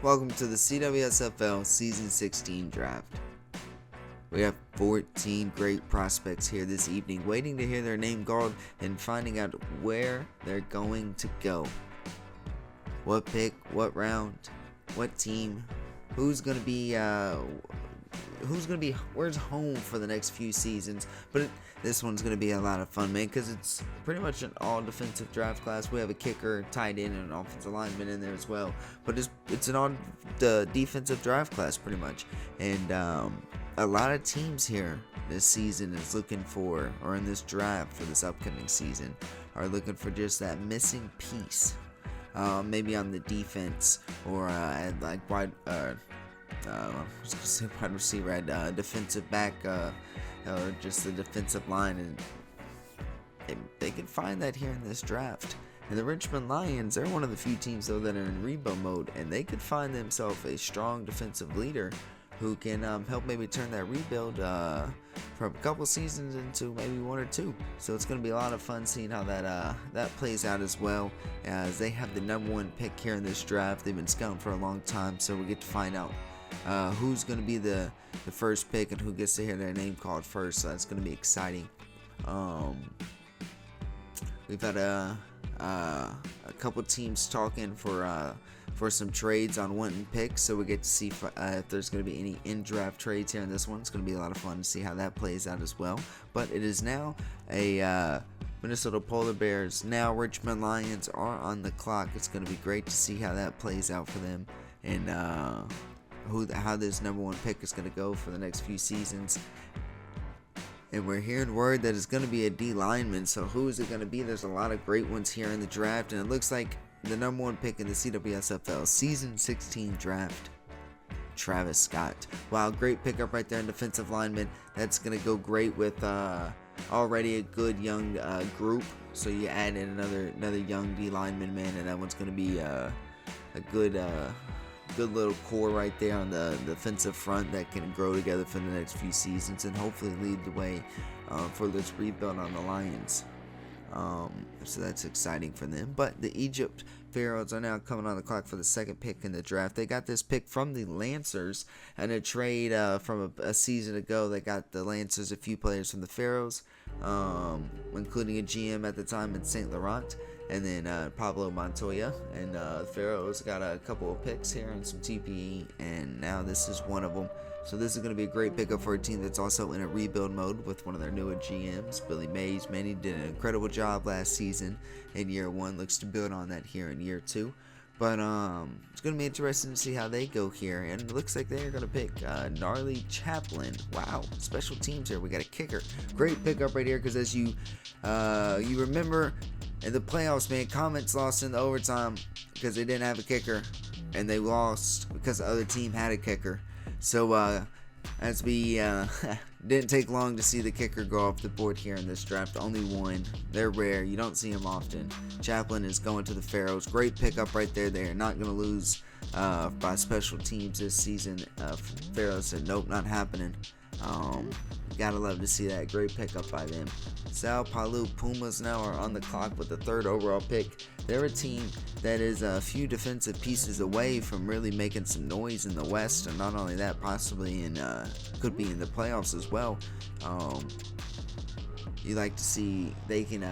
Welcome to the Cwsfl Season 16 Draft. We have 14 great prospects here this evening waiting to hear their name called and finding out where they're going to go. What pick, what round, what team, who's going to be where's home for the next few seasons. But this one's going to be a lot of fun, man, because it's pretty much an all defensive draft class. We have a kicker, tight end, and an offensive lineman in there as well, but it's an all defensive draft class pretty much. And a lot of teams here this season is looking for, or in this draft for this upcoming season, are looking for just that missing piece, maybe on the defense or at like wide receiver, at defensive back, or just the defensive line, and they can find that here in this draft. And the Richmond Lions, they're one of the few teams though that are in rebuild mode, and they could find themselves a strong defensive leader who can help maybe turn that rebuild from a couple seasons into maybe one or two. So it's going to be a lot of fun seeing how that plays out as well, as they have the number one pick here in this draft. They've been scouting for a long time, so we get to find out who's going to be the first pick and who gets to hear their name called first. So that's going to be exciting. We've had a couple teams talking for some trades on wanting picks, so we get to see if there's going to be any in-draft trades here in this one. It's going to be a lot of fun to see how that plays out as well. But it is now a Minnesota Polar Bears, now Richmond Lions are on the clock. It's going to be great to see how that plays out for them, and how this number one pick is going to go for the next few seasons. And we're hearing word that it's going to be a D lineman. So who is it going to be? There's a lot of great ones here in the draft, and it looks like the number one pick in the CWSFL Season 16 draft, Travis Scott. Wow, great pickup right there in defensive lineman. That's going to go great with already a good young group. So you add in another young D lineman, man, and that one's going to be a good little core right there on the defensive front that can grow together for the next few seasons and hopefully lead the way for this rebuild on the Lions. So that's exciting for them. But the Egypt Pharaohs are now coming on the clock for the second pick in the draft. They got this pick from the Lancers and a trade from a season ago. They got the Lancers a few players from the Pharaohs, including a GM at the time in St. Laurent, and then Pablo Montoya. And the Pharaohs got a couple of picks here and some TPE, and now this is one of them. So this is going to be a great pickup for a team that's also in a rebuild mode with one of their newer GMs, Billy Mays. Man, he did an incredible job last season in year one. Looks to build on that here in year two. But it's going to be interesting to see how they go here. And it looks like they're going to pick Gnarly Chaplin. Wow, special teams here. We got a kicker. Great pickup right here, because as you remember in the playoffs, man, Comets lost in the overtime because they didn't have a kicker, and they lost because the other team had a kicker. So as we didn't take long to see the kicker go off the board here in this draft. Only one. They're rare. You don't see them often. Chaplin is going to the Pharaohs. Great pickup right there. They are not going to lose by special teams this season. Pharaohs said, nope, not happening. Gotta love to see that. Great pickup by them. Sao Paulo Pumas now are on the clock with the third overall pick. They're a team that is a few defensive pieces away from really making some noise in the West, and not only that, possibly could be in the playoffs as well. You like to see they can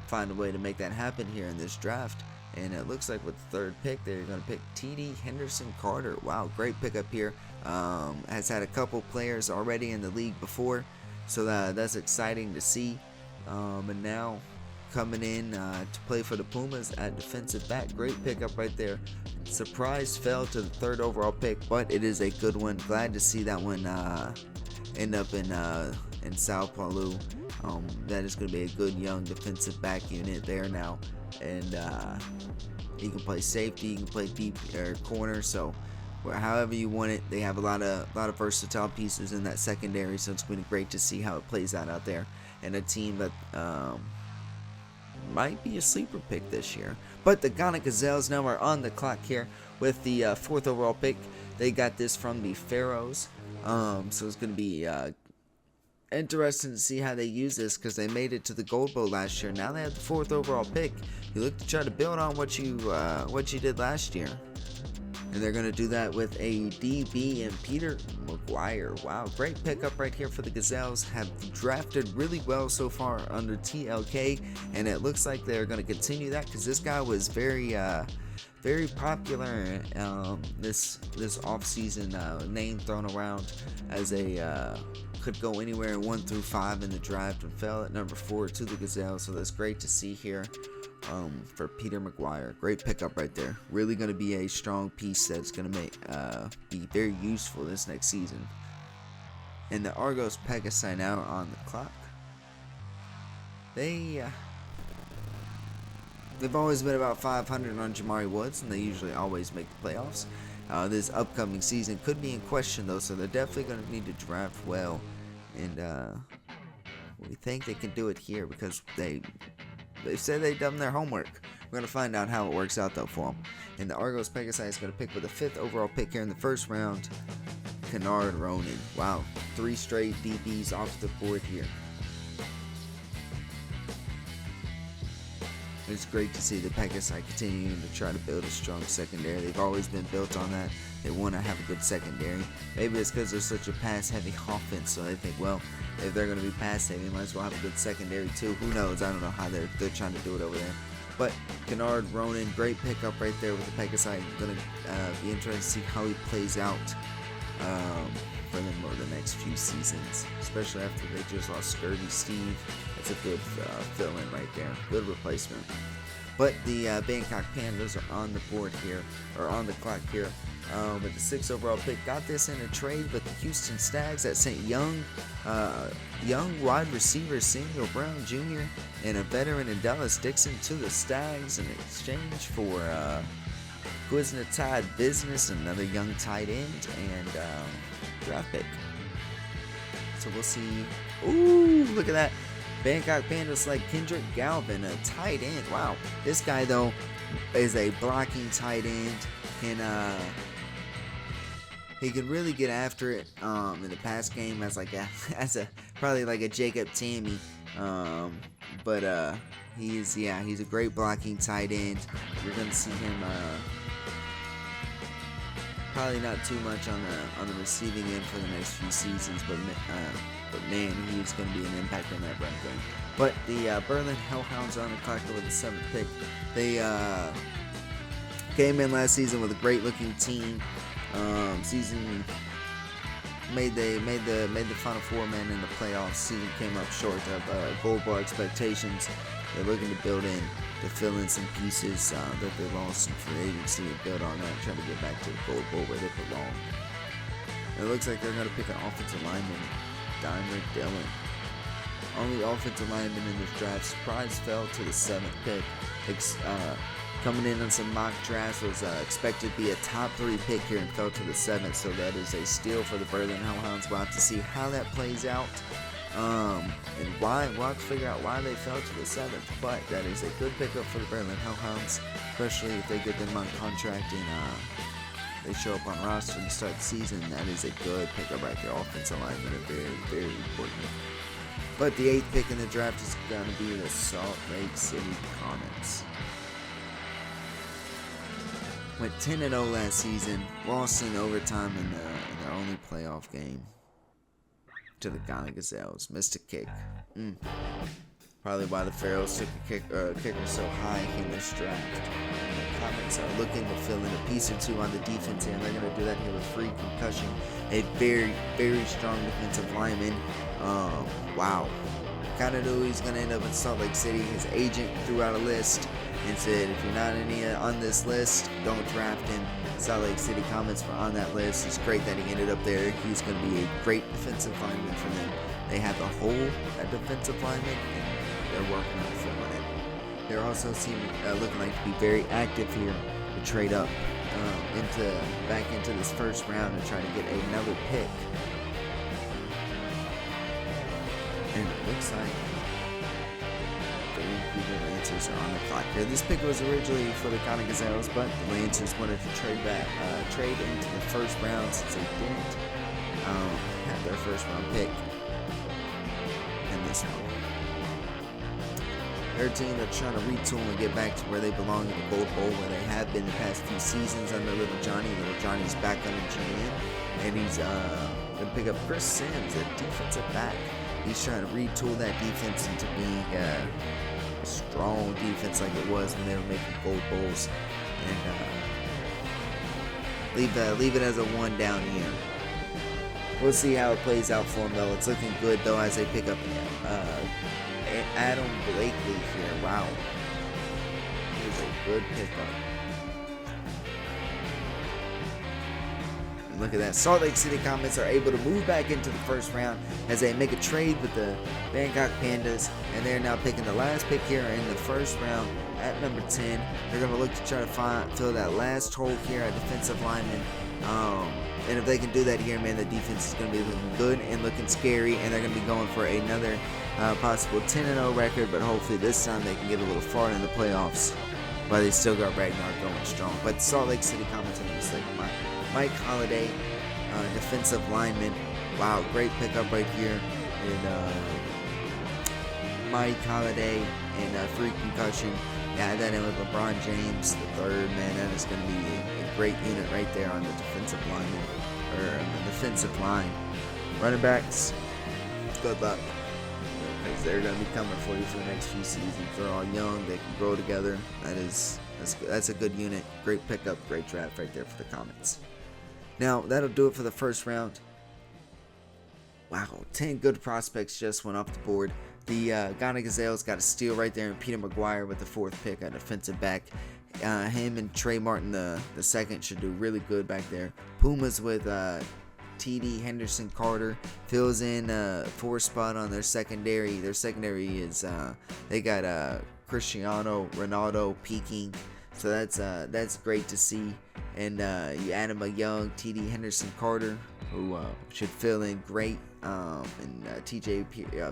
find a way to make that happen here in this draft. And it looks like with the third pick, they're going to pick T.D. Henderson Carter. Wow, great pickup here. Has had a couple players already in the league before, so that's exciting to see. And now coming in to play for the Pumas at defensive back. Great pickup right there. Surprise fell to the third overall pick, but it is a good one. Glad to see that one end up in Sao Paulo. That is going to be a good young defensive back unit there now. And he can play safety, he can play deep or corner, so however you want it. They have a lot of versatile pieces in that secondary, so it's been great to see how it plays out there. And a team that might be a sleeper pick this year. But the Ghana Gazelles now are on the clock here with the fourth overall pick. They got this from the Pharaohs, so it's going to be interesting to see how they use this, because they made it to the Gold Bowl last year. Now they have the fourth overall pick. You look to try to build on what you did last year. And they're going to do that with a DB and Peter McGuire. Wow, great pickup right here for the Gazelles. Have drafted really well so far under TLK, and it looks like they're going to continue that because this guy was very popular this offseason. Name thrown around as a could go anywhere in 1 through 5 in the draft, and fell at number 4 to the Gazelles. So that's great to see here. For Peter McGuire, great pickup right there. Really going to be a strong piece that's going to be very useful this next season. And the Argos Pegasi now on the clock. They've always been about 500 on Jamari Woods, and they usually always make the playoffs. This upcoming season could be in question though, so they're definitely going to need to draft well, and we think they can do it here because they said they've done their homework. We're going to find out how it works out, though, for them. And the Argos Pegasi is going to pick with the 5th overall pick here in the first round, Kennard Ronan. Wow, 3 straight DBs off the board here. It's great to see the Pegasi continuing to try to build a strong secondary. They've always been built on that. They want to have a good secondary. Maybe it's because they're such a pass-heavy offense, so they think, well, if they're going to be pass-heavy, they might as well have a good secondary too. Who knows? I don't know how they're trying to do it over there. But Kennard Ronan, great pickup right there with the Pegasi. Going to be interested to see how he plays out for them over the next few seasons, especially after they just lost Scurvy Steve. That's a good fill-in right there. Good replacement. But the Bangkok Pandas are on the board here, or on the clock here. With the 6th overall pick, got this in a trade with the Houston Stags that sent young wide receiver Samuel Brown Jr. and a veteran in Dallas Dixon to the Stags in exchange for Cwsfl business, another young tight end, and draft pick. So we'll see. Ooh, look at that. Bangkok Pandas like Kendrick Galvin, a tight end. Wow. This guy, though, is a blocking tight end, and he could really get after it in the pass game as probably like a Jacob Tammy. But he's a great blocking tight end. You're gonna see him probably not too much on the receiving end for the next few seasons, but man, he's going to be an impact on that run game. But the Berlin Hellhounds are on the clock with the 7th pick. They came in last season with a great looking team. Season made the Final Four man in the playoffs. Season came up short of gold bar expectations. They're looking to build in to fill in some pieces that they lost in free agency and build on that, trying to get back to the gold bowl where they belong. And it looks like they're going to pick an offensive lineman, Dimer Dillon. Only offensive lineman in this draft. Surprise fell to the 7th pick. Coming in on some mock drafts was expected to be a top 3 pick here and fell to the 7th. So that is a steal for the Berlin Hellhounds. We'll have to see how that plays out. And why we'll have to figure out why they fell to the 7th, but that is a good pickup for the Berlin Hellhounds, especially if they get them on contract and they show up on roster and start the season. That is a good pickup right there. Offensive linemen are very, very important. But the 8th pick in the draft is going to be the Salt Lake City Comets. Went 10-0 last season, lost in overtime in their only playoff game to the Ghana Gazelles. Missed a kick. Probably why the Pharaohs took a kicker so high in this draft. And the Comets are looking to fill in a piece or two on the defense end. They're going to do that here with free concussion. A very, very strong defensive lineman. Wow. Kind of knew he's going to end up in Salt Lake City. His agent threw out a list and said, if you're not on this list, don't draft him. Salt Lake City Comets were on that list. It's great that he ended up there. He's going to be a great defensive lineman for them. They have a hole at defensive lineman, and they're working on filling it. They're also looking like to be very active here to trade up back into this first round and try to get another pick. And it looks like the Vancouver Lancers are on the clock here. This pick was originally for the Ghana Gazelles, but the Lancers wanted to trade into the first round since they didn't have their first round pick in this one. They're a team that's trying to retool and get back to where they belong in the Gold Bowl, where they have been the past few seasons under Little Johnny. Little Johnny's back under GM, and he's going to pick up Chris Sims, a defensive back. He's trying to retool that defense into being a strong defense like it was when they were making Gold Bowls, and leave it as a 1 down year. We'll see how it plays out for him, though. It's looking good, though, as they pick up Adam Blakely here. Wow. It is a good pickup. And look at that. Salt Lake City Comets are able to move back into the first round as they make a trade with the Bangkok Pandas, and they're now picking the last pick here in the first round at number 10. They're going to look to try to fill that last hole here at defensive lineman. And if they can do that here, man, the defense is going to be looking good and looking scary, and they're going to be going for another possible 10-0 record, but hopefully this time they can get a little farther in the playoffs, but they still got Ragnar going strong. But Salt Lake City Comets, like Mike Holiday, defensive lineman. Wow, great pickup right here. And Mike Holiday and free concussion. Yeah, that in with LeBron James the third, man. That is going to be a great unit right there on the defensive lineman, or on the defensive line. Running backs, good luck, because they're going to be coming for you for the next few seasons. They're all young, they can grow together. That's a good unit. Great pickup, great draft right there for the Comets. Now that'll do it for the first round. Wow, 10 good prospects just went off the board. The Ghana Gazelles got a steal right there, and Peter McGuire with the 4th pick at defensive back. Him and Trey Martin the second should do really good back there. Pumas with TD Henderson Carter fills in 4th spot on their secondary. Their secondary is they got Cristiano Ronaldo peaking, so that's great to see. And you add him a young TD Henderson Carter, who should fill in great in TJ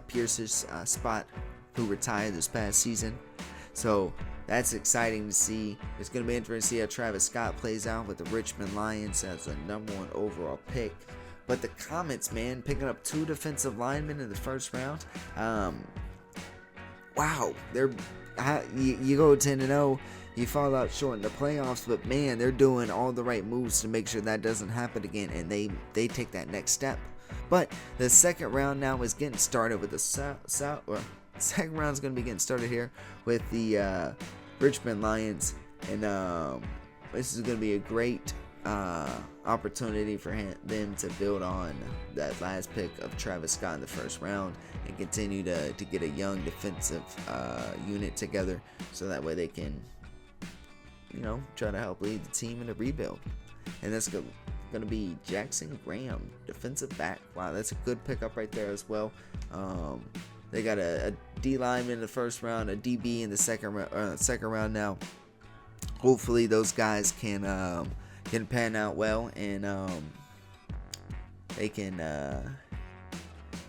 Pierce's spot, who retired this past season. So that's exciting to see. It's going to be interesting to see how Travis Scott plays out with the Richmond Lions as the #1 overall pick. But the Comets, man, picking up 2 defensive linemen in the first round. Wow, you go 10-0. You fall out short in the playoffs, but man, they're doing all the right moves to make sure that doesn't happen again, and they take that next step. But the second round now is getting started with the second round is going to be getting started here with the Richmond Lions, and this is going to be a great opportunity for them to build on that last pick of Travis Scott in the first round and continue to get a young defensive unit together, so that way they can, try to help lead the team in a rebuild. And that's going to be Jackson Graham, defensive back. Wow, that's a good pickup right there as well. They got a D lineman in the first round, a DB in the second round now. Hopefully those guys can pan out well, and they can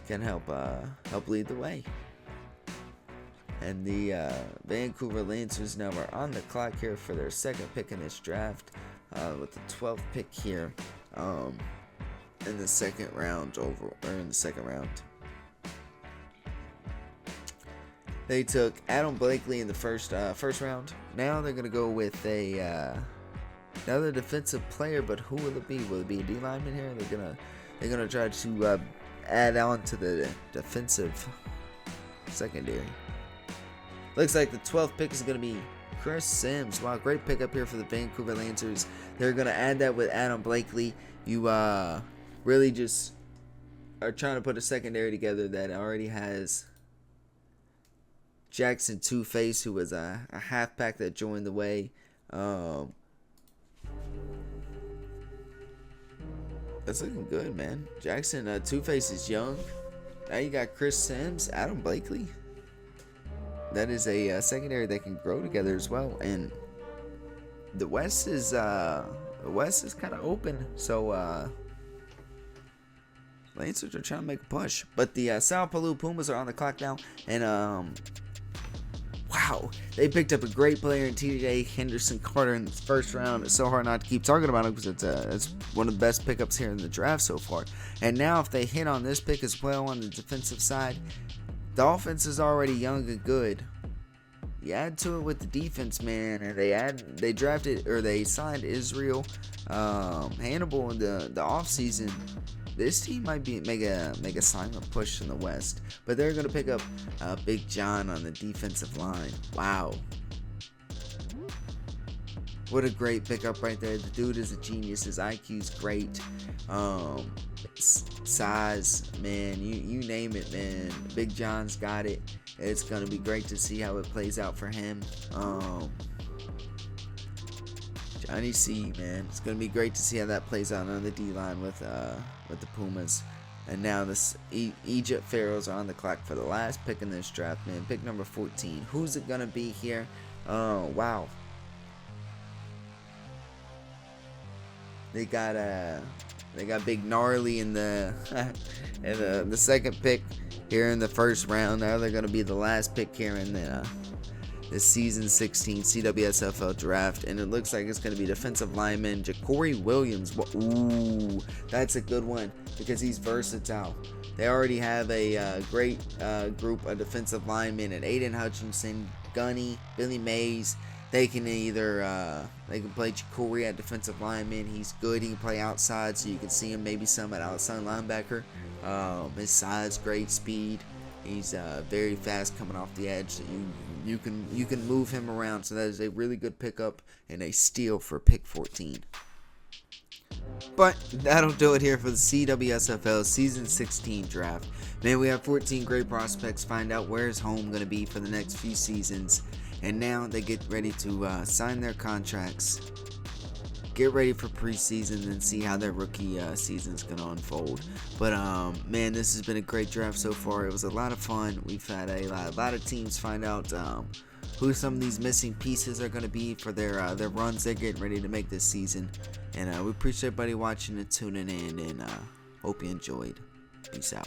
help lead the way. And the Vancouver Lancers now are on the clock here for their second pick in this draft, with the 12th pick here in the second round. They took Adam Blakely in the first round. Now they're gonna go with another defensive player, but who will it be? Will it be a D lineman here? They're gonna try to add on to the defensive secondary. Looks like the 12th pick is going to be Chris Sims. Wow, great pickup here for the Vancouver Lancers. They're going to add that with Adam Blakely. You really just are trying to put a secondary together that already has Jackson Two-Face, who was a halfback that joined the way. That's looking good, man. Jackson Two-Face is young. Now you got Chris Sims, Adam Blakely. That is a secondary that can grow together as well, and the West is kind of open. So Lancers are trying to make a push, but the Sao Paulo Pumas are on the clock now, and wow, they picked up a great player in TJ Henderson Carter in the first round. It's so hard not to keep talking about him because it's one of the best pickups here in the draft so far. And now if they hit on this pick as well on the defensive side, the offense is already young and good. you add to it with the defense, man, and they drafted or they signed Israel Hannibal in the offseason. This team might make a silent push in the West, but they're gonna pick up Big John on the defensive line. Wow, what a great pickup right there. The dude is a genius. His IQ's great. Size, man, you name it, man. Big John's got it. It's gonna be great to see how it plays out for him. Johnny C, man, it's gonna be great to see how that plays out on the D line with the Pumas. And now this Egypt Pharaohs are on the clock for the last pick in this draft, man. Pick number 14. Who's it gonna be here? Oh, wow. They got Big Gnarly in the in the second pick here in the first round. Now they're gonna be the last pick here in the season 16 CWSFL draft, and it looks like it's gonna be defensive lineman Ja'Cory Williams. Ooh, that's a good one because he's versatile. They already have a great group of defensive linemen at Aiden Hutchinson, Gunny, Billy Mays. They can play Ja'Cory at defensive lineman. He's good. He can play outside, so you can see him maybe some at outside linebacker. His size, great speed. He's very fast coming off the edge. So you can move him around. So that is a really good pickup and a steal for pick 14. But that'll do it here for the CWSFL Season 16 draft. Man, we have 14 great prospects. Find out where's home going to be for the next few seasons. And now they get ready to sign their contracts, get ready for preseason, and see how their rookie season's going to unfold. But, man, this has been a great draft so far. It was a lot of fun. We've had a lot of teams find out who some of these missing pieces are going to be for their runs they're getting ready to make this season. And we appreciate everybody watching and tuning in, and hope you enjoyed. Peace out.